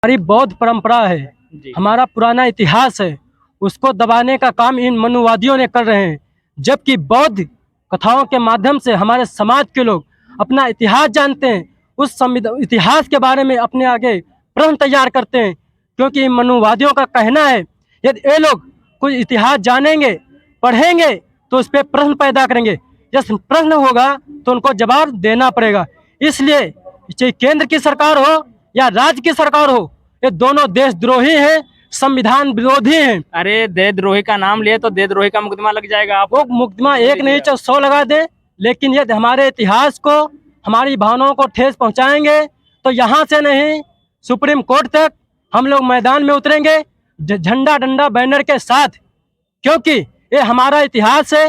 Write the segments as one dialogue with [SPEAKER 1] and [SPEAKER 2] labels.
[SPEAKER 1] हमारी बौद्ध परंपरा है, हमारा पुराना इतिहास है, उसको दबाने का काम इन मनुवादियों ने कर रहे हैं। जबकि बौद्ध कथाओं के माध्यम से हमारे समाज के लोग अपना इतिहास जानते हैं, उस इतिहास के बारे में अपने आगे प्रश्न तैयार करते हैं। क्योंकि इन मनुवादियों का कहना है यदि ये लोग कुछ इतिहास जानेंगे, पढ़ेंगे तो उस पर प्रश्न पैदा करेंगे, जब प्रश्न होगा तो उनको जवाब देना पड़ेगा। इसलिए चाहे केंद्र की सरकार हो या राज्य की सरकार हो, ये दोनों देशद्रोही हैं, संविधान विरोधी हैं।
[SPEAKER 2] अरे देशद्रोही का नाम लिए तो देशद्रोही का मुकदमा लग जाएगा। आप
[SPEAKER 1] वो मुकदमा एक नहीं चाहे 100 लगा दे, लेकिन यदि हमारे इतिहास को, हमारी भावनाओं को ठेस पहुंचाएंगे तो यहाँ से नहीं सुप्रीम कोर्ट तक हम लोग मैदान में उतरेंगे झंडा डंडा बैनर के साथ, क्योंकि ये हमारा इतिहास है।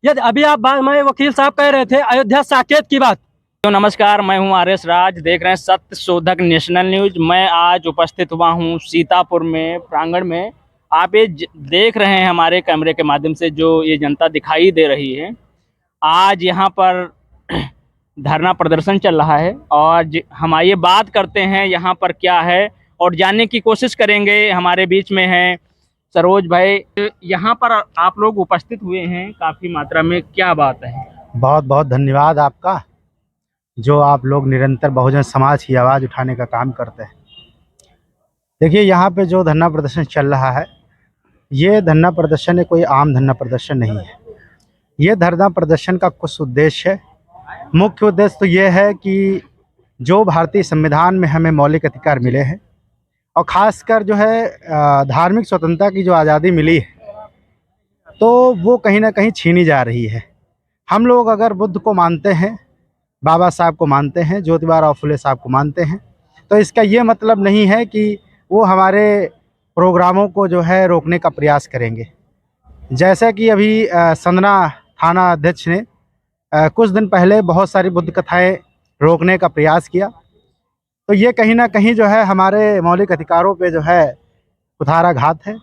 [SPEAKER 1] यदि अभी आप मैं वकील साहब कह रहे थे अयोध्या साकेत की बात।
[SPEAKER 2] तो नमस्कार, मैं हूं आर एस राज, देख रहे हैं सत्य शोधक नेशनल न्यूज। मैं आज उपस्थित हुआ हूं सीतापुर में प्रांगण में। आप ये देख रहे हैं हमारे कैमरे के माध्यम से जो ये जनता दिखाई दे रही है। आज यहां पर धरना प्रदर्शन चल रहा है और हम ये बात करते हैं यहाँ पर क्या है और जानने की कोशिश करेंगे। हमारे बीच में है सरोज भाई। यहाँ पर आप लोग उपस्थित हुए हैं काफ़ी मात्रा में, क्या बात है?
[SPEAKER 3] बहुत बहुत धन्यवाद आपका, जो आप लोग निरंतर बहुजन समाज की आवाज़ उठाने का काम करते हैं। देखिए, यहाँ पे जो धरना प्रदर्शन चल रहा है, ये धरना प्रदर्शन कोई आम धरना प्रदर्शन नहीं है। ये धरना प्रदर्शन का कुछ उद्देश्य है। मुख्य उद्देश्य तो ये है कि जो भारतीय संविधान में हमें मौलिक अधिकार मिले हैं और ख़ासकर जो है धार्मिक स्वतंत्रता की जो आज़ादी मिली है, तो वो कहीं ना कहीं छीनी जा रही है। हम लोग अगर बुद्ध को मानते हैं, बाबा साहब को मानते हैं, ज्योतिबा फुले साहब को मानते हैं, तो इसका ये मतलब नहीं है कि वो हमारे प्रोग्रामों को जो है रोकने का प्रयास करेंगे। जैसा कि अभी संदना थाना अध्यक्ष ने कुछ दिन पहले बहुत सारी बुद्ध कथाएं रोकने का प्रयास किया, तो ये कहीं ना कहीं जो है हमारे मौलिक अधिकारों पे जो है कुठाराघात है।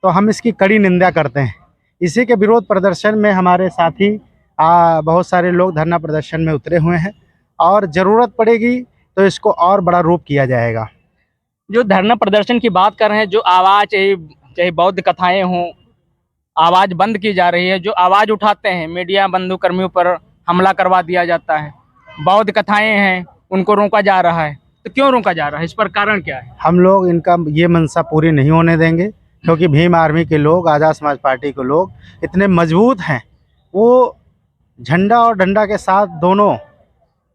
[SPEAKER 3] तो हम इसकी कड़ी निंदा करते हैं। इसी के विरोध प्रदर्शन में हमारे साथी बहुत सारे लोग धरना प्रदर्शन में उतरे हुए हैं और ज़रूरत पड़ेगी तो इसको और बड़ा रूप किया जाएगा।
[SPEAKER 2] जो धरना प्रदर्शन की बात कर रहे हैं, जो आवाज़ चाहे बौद्ध कथाएं हों, आवाज़ बंद की जा रही है। जो आवाज़ उठाते हैं मीडिया बंधुकर्मियों पर हमला करवा दिया जाता है। बौद्ध कथाएं हैं उनको रोका जा रहा है, तो क्यों रोका जा रहा है? इस पर कारण क्या है?
[SPEAKER 3] हम लोग इनका ये मंशा पूरी नहीं होने देंगे, क्योंकि भीम आर्मी के लोग, आज़ाद समाज पार्टी के लोग इतने मजबूत हैं। वो झंडा और डंडा के साथ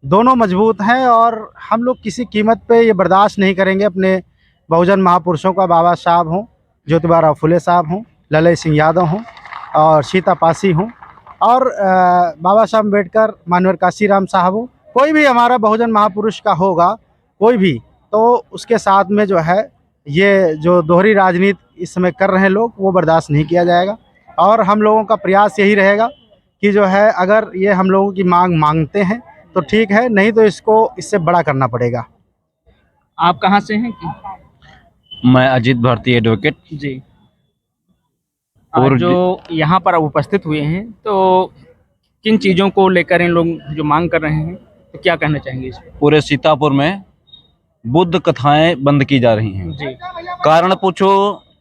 [SPEAKER 3] दोनों मजबूत हैं और हम लोग किसी कीमत पे ये बर्दाश्त नहीं करेंगे। अपने बहुजन महापुरुषों का, बाबा साहब हों, ज्योतिबा फुले साहब हों, ललन सिंह यादव हों और सीता पासी हों और बाबा साहब अम्बेडकर, मानवर काशीराम साहब हो, कोई भी हमारा बहुजन महापुरुष का होगा कोई भी, तो उसके साथ में जो है ये जो दोहरी राजनीति इस समय कर रहे हैं लोग, वो बर्दाश्त नहीं किया जाएगा। और हम लोगों का प्रयास यही रहेगा कि जो है अगर ये हम लोगों की मांग मांगते हैं तो ठीक है, नहीं तो इसको इससे बड़ा करना पड़ेगा।
[SPEAKER 2] आप कहाँ से हैं?
[SPEAKER 4] मैं अजीत भारती एडवोकेट
[SPEAKER 2] जी। और जो यहाँ पर उपस्थित हुए हैं, तो किन चीज़ों को लेकर इन लोग जो मांग कर रहे हैं, तो क्या कहना चाहेंगे इस पर?
[SPEAKER 4] पूरे सीतापुर में बुद्ध कथाएं बंद की जा रही हैं।
[SPEAKER 2] जी।
[SPEAKER 4] कारण पूछो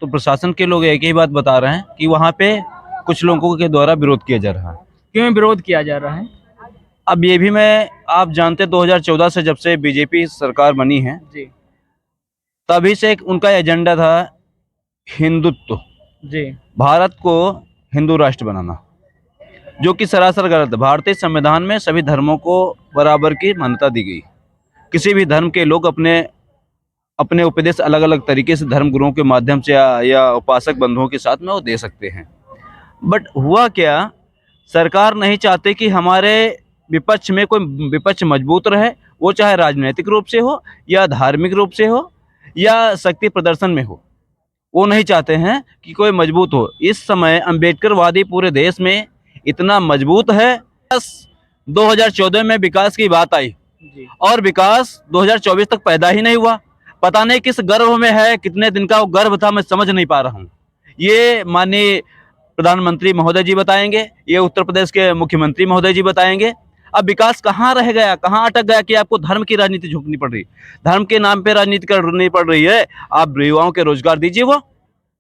[SPEAKER 4] तो प्रशासन के लोग एक ही बात बता रहे हैं कि वहाँ पे कुछ लोगों के द्वारा विरोध किया जा रहा है।
[SPEAKER 2] क्यों विरोध किया जा रहा है?
[SPEAKER 4] अब ये भी आप जानते 2014 से जब से बीजेपी सरकार बनी है,
[SPEAKER 2] जी
[SPEAKER 4] तभी से उनका एजेंडा था हिंदुत्व,
[SPEAKER 2] जी,
[SPEAKER 4] भारत को हिंदू राष्ट्र बनाना, जो कि सरासर गलत है। भारतीय संविधान में सभी धर्मों को बराबर की मान्यता दी गई। किसी भी धर्म के लोग अपने उपदेश अलग अलग तरीके से धर्म गुरुओं के माध्यम से या उपासक बंधुओं के साथ में वो दे सकते हैं। बट हुआ क्या, सरकार नहीं चाहते कि हमारे विपक्ष में कोई विपक्ष मजबूत रहे, वो चाहे राजनीतिक रूप से हो या धार्मिक रूप से हो या शक्ति प्रदर्शन में हो। वो नहीं चाहते हैं कि कोई मजबूत हो। इस समय अम्बेडकरवादी पूरे देश में इतना मजबूत है। 2014 में विकास की बात आई और विकास 2024 तक पैदा ही नहीं हुआ। पता नहीं किस गर्भ में है, कितने दिन का वो गर्भ था, मैं समझ नहीं पा रहा हूँ। ये माननीय प्रधानमंत्री महोदय जी बताएंगे, ये उत्तर प्रदेश के मुख्यमंत्री महोदय जी बताएंगे। अब विकास कहाँ रह गया, कहाँ अटक गया कि आपको धर्म की राजनीति झोंकनी पड़ रही, धर्म के नाम पे राजनीति करनी पड़ रही है। आप युवाओं के रोजगार दीजिए। वो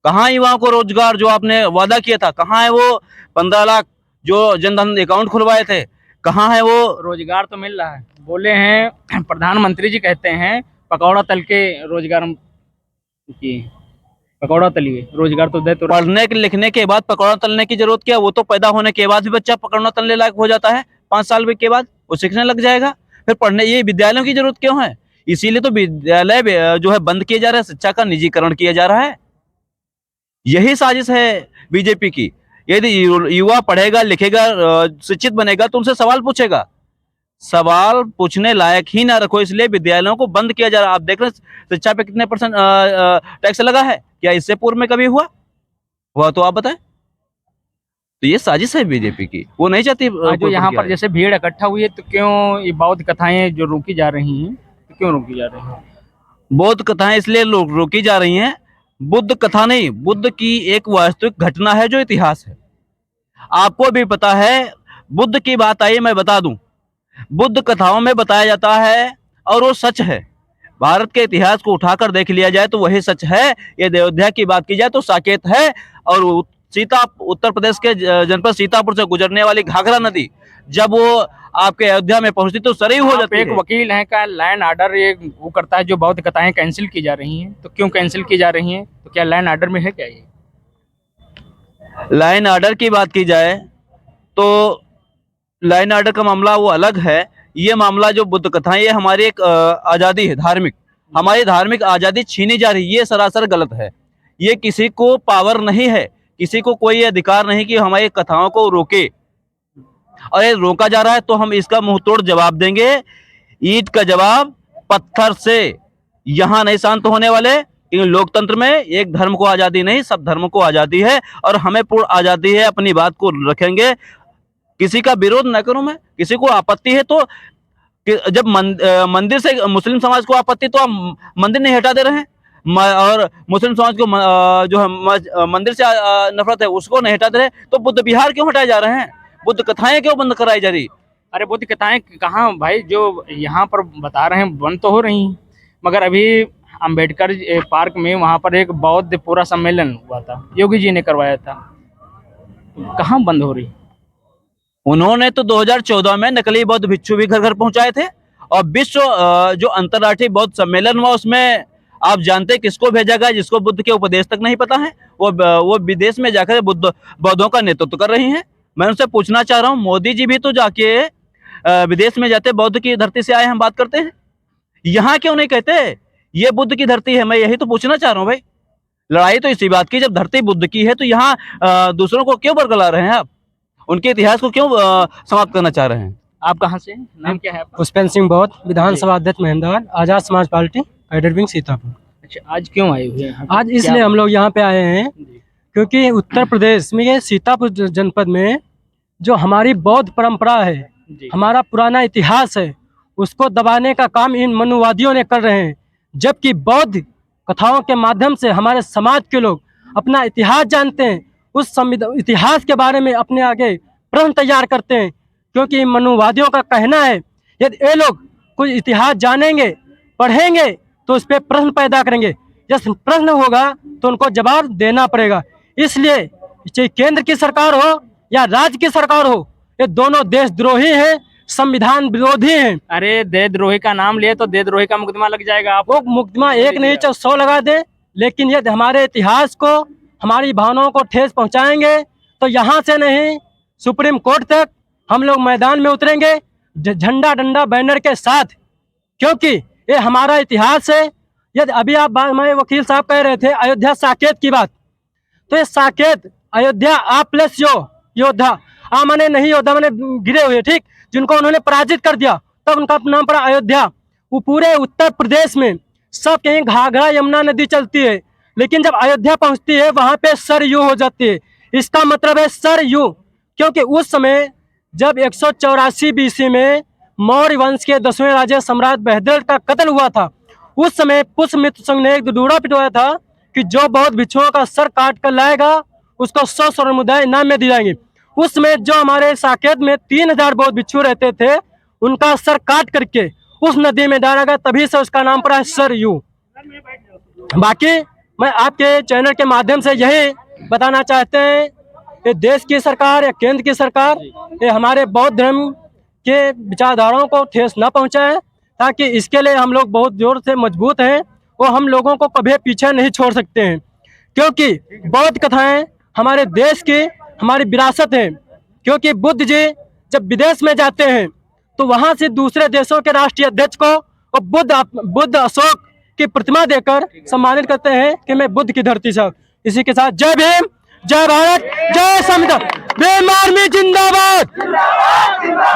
[SPEAKER 4] कहाँ युवाओं को रोजगार जो आपने वादा किया था, कहाँ है वो 15 लाख जो जनधन अकाउंट खुलवाए थे, कहाँ है वो?
[SPEAKER 2] रोजगार तो मिल रहा है, बोले हैं प्रधानमंत्री जी कहते हैं पकौड़ा तल के रोजगार की, पकौड़ा तलिए रोजगार तो दे। तो
[SPEAKER 4] पढ़ने लिखने के बाद पकौड़ा तलने की जरूरत क्या? वो तो पैदा होने के बाद भी बच्चा पकौड़ा तलने लायक हो जाता है, 5 साल के बाद वो सीखने लग जाएगा। फिर पढ़ने ये विद्यालयों की जरूरत क्यों है? इसीलिए तो विद्यालय जो है बंद किए जा रहे हैं, शिक्षा का निजीकरण किया जा रहा है। यही साजिश है बीजेपी की। यदि युवा पढ़ेगा लिखेगा शिक्षित बनेगा तो उनसे सवाल पूछेगा, सवाल पूछने लायक ही ना रखो, इसलिए विद्यालयों को बंद किया जा रहा है। आप देख रहे हैं शिक्षा पे कितने % टैक्स लगा है, क्या इससे पूर्व में कभी हुआ तो आप बताएं। तो ये साजिश है बीजेपी की, वो नहीं चाहती।
[SPEAKER 2] जो यहाँ पर जैसे भीड़ इकट्ठा हुई है तो क्यों ये बौद्ध कथाएं जो रोकी जा रही हैं, तो क्यों रोकी जा रही हैं?
[SPEAKER 4] बौद्ध कथाएं इसलिए रोकी जा रही हैं, बुद्ध कथा नहीं, बुद्ध की एक वास्तविक घटना है जो इतिहास है। आपको भी पता है, बुद्ध की बात आई, मैं बता दूं, बुद्ध कथाओं में बताया जाता है और वो सच है। भारत के इतिहास को उठाकर देख लिया जाए तो वही सच है। ये अयोध्या की बात की जाए तो साकेत है। और उत्तर प्रदेश के जनपद सीतापुर से गुजरने वाली घाघरा नदी जब वो आपके अयोध्या में पहुंचती तो सरयू हो जाती है।
[SPEAKER 2] एक वकील हैं का लैंड ऑर्डर ये वो करता है जो बौद्ध कथाएं कैंसिल की जा रही हैं, तो क्यों कैंसिल की जा रही हैं? तो क्या लैंड ऑर्डर में है क्या ये?
[SPEAKER 4] लाइन ऑर्डर की बात की जाए तो लाइन ऑर्डर का मामला वो अलग है। ये मामला जो बुद्ध कथाएं, ये हमारी एक आज़ादी है, धार्मिक, हमारी धार्मिक आज़ादी छीनी जा रही है, ये सरासर गलत है। ये किसी को पावर नहीं है, किसी को कोई अधिकार नहीं कि हमारी कथाओं को रोके, और ये रोका जा रहा है तो हम इसका मुंह तोड़ जवाब देंगे। ईंट का जवाब पत्थर से। यहाँ नहीं शांत होने वाले। इन लोकतंत्र में एक धर्म को आज़ादी नहीं, सब धर्मों को आज़ादी है और हमें पूर्ण आज़ादी है, अपनी बात को रखेंगे। किसी का विरोध न करूं मैं, किसी को आपत्ति है तो जब मंदिर से मुस्लिम समाज को आपत्ति तो आप मंदिर नहीं हटा दे रहे हैं, और मुस्लिम समाज को जो है मंदिर से नफरत है उसको नहीं हटा दे रहे, तो बुद्ध विहार क्यों हटाए जा रहे हैं? बुद्ध कथाएं क्यों बंद कराई जा रही?
[SPEAKER 2] अरे बुद्ध कथाएं कहाँ भाई, जो यहाँ पर बता रहे हैं बंद तो हो रही हैं, मगर अभी अंबेडकर पार्क में वहाँ पर एक बौद्ध पूरा सम्मेलन हुआ था, योगी जी ने करवाया था, कहाँ बंद हो रही?
[SPEAKER 4] उन्होंने तो 2014 में नकली बौद्ध भिक्षु भी घर घर पहुंचाए थे। और विश्व जो अंतर्राष्ट्रीय बौद्ध सम्मेलन हुआ उसमें आप जानते किसको भेजा गया? जिसको बुद्ध के उपदेश तक नहीं पता है, वो विदेश में जाकर बौद्धों का नेतृत्व कर रही हैं। मैं उनसे पूछना चाह रहा हूँ, मोदी जी भी तो जाके विदेश में जाते बौद्ध की धरती से आए हम बात करते हैं, यहाँ क्यों नहीं कहते ये बुद्ध की धरती है? मैं यही तो पूछना चाह रहा हूँ भाई। लड़ाई तो इसी बात की, जब धरती बुद्ध की है तो यहाँ दूसरों को क्यों बरगला रहे हैं आप? उनके इतिहास को क्यों समाप्त करना चाह रहे हैं?
[SPEAKER 2] आप कहाँ से, नाम क्या है आपका?
[SPEAKER 1] पुष्पेंद्र सिंह बौद्ध, विधानसभा अध्यक्ष Mahendragarh, Azad Samaj party, cadre wing Sitapur.
[SPEAKER 2] अच्छा, आज क्यों आए हुए हैं?
[SPEAKER 1] आज इसलिए हम लोग यहाँ पे आए हैं क्योंकि उत्तर प्रदेश में ये सीतापुर जनपद में जो हमारी बौद्ध परंपरा है, हमारा पुराना इतिहास है, उसको दबाने का काम इन मनुवादियों ने कर रहे हैं। जबकि बौद्ध कथाओं के माध्यम से हमारे समाज के लोग अपना इतिहास जानते हैं, उस इतिहास के बारे में अपने आगे प्रश्न तैयार करते हैं। क्योंकि मनुवादियों का कहना है यदि ये लोग कुछ इतिहास जानेंगे, पढ़ेंगे तो उस पर प्रश्न पैदा करेंगे, जब प्रश्न होगा तो उनको जवाब देना पड़ेगा। इसलिए चाहे केंद्र की सरकार हो या राज्य की सरकार हो, ये दोनों देशद्रोही हैं, संविधान विरोधी हैं।
[SPEAKER 2] अरे देशद्रोही का नाम लिए तो देशद्रोही का मुकदमा लग जाएगा। आप
[SPEAKER 1] वो मुकदमा एक नहीं चाहे 100 लगा दे, लेकिन यदि हमारे इतिहास को, हमारी भावनाओं को ठेस पहुंचाएंगे तो यहाँ से नहीं सुप्रीम कोर्ट तक हम लोग मैदान में उतरेंगे झंडा डंडा बैनर के साथ, क्योंकि ये हमारा इतिहास है। यदि अभी आप हमारे वकील साहब कह रहे थे अयोध्या साकेत की बात, तो ये साकेत अयोध्या आ प्लस योद्धा, आ माने नहीं योद्धा माने गिरे हुए, ठीक, जिनको उन्होंने पराजित कर दिया तब उनका नाम पड़ा अयोध्या। वो पूरे उत्तर प्रदेश में सब कहीं घाघरा यमुना नदी चलती है, लेकिन जब अयोध्या पहुंचती है वहां पे सरयू हो जाती है। इसका मतलब है सरयू, क्योंकि उस समय जब 184 BC में मौर्य वंश के 10वें राजा सम्राट बहदर का कत्ल हुआ था, उस समय पुष्यमित्र संघ ने एक डूड़ा पिटवाया था कि जो बौद्ध भिक्षुओं का सर काट कर लाएगा उसको 100 स्वर्ण मुद्राएं इनाम में दी जाएंगी। उसमें जो हमारे साकेत में 3000 बौद्ध भिक्षु रहते थे, उनका सर काट करके उस नदी में डाला गया, तभी से उसका नाम पड़ा है सरयू। बाकी मैं आपके चैनल के माध्यम से यही बताना चाहते हैं, ये देश की सरकार या केंद्र की सरकार ये हमारे बौद्ध धर्म के विचारधाराओं को ठेस न पहुंचाए, ताकि इसके लिए हम लोग बहुत जोर से मजबूत हैं और हम लोगों को कभी पीछे नहीं छोड़ सकते हैं, क्योंकि बौद्ध कथाएं हमारे देश की हमारी विरासत है। क्योंकि बुद्ध जी जब विदेश में जाते हैं तो वहां से दूसरे देशों के राष्ट्रीय अध्यक्ष को और बुद्ध अशोक की प्रतिमा देकर सम्मानित करते हैं कि मैं बुद्ध की धरती से। इसी के साथ जय भीम, जय भारत, जय संविधान। भीम आर्मी जिंदाबाद,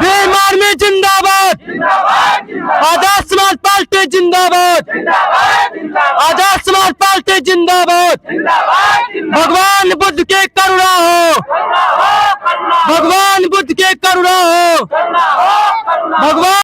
[SPEAKER 1] भीम आर्मी जिंदाबाद, आजाद समाज पार्टी जिंदाबाद, आजाद समाज पार्टी जिंदाबाद। भगवान बुद्ध के करुणा हो, भगवान बुद्ध के करुणा हो, भगवान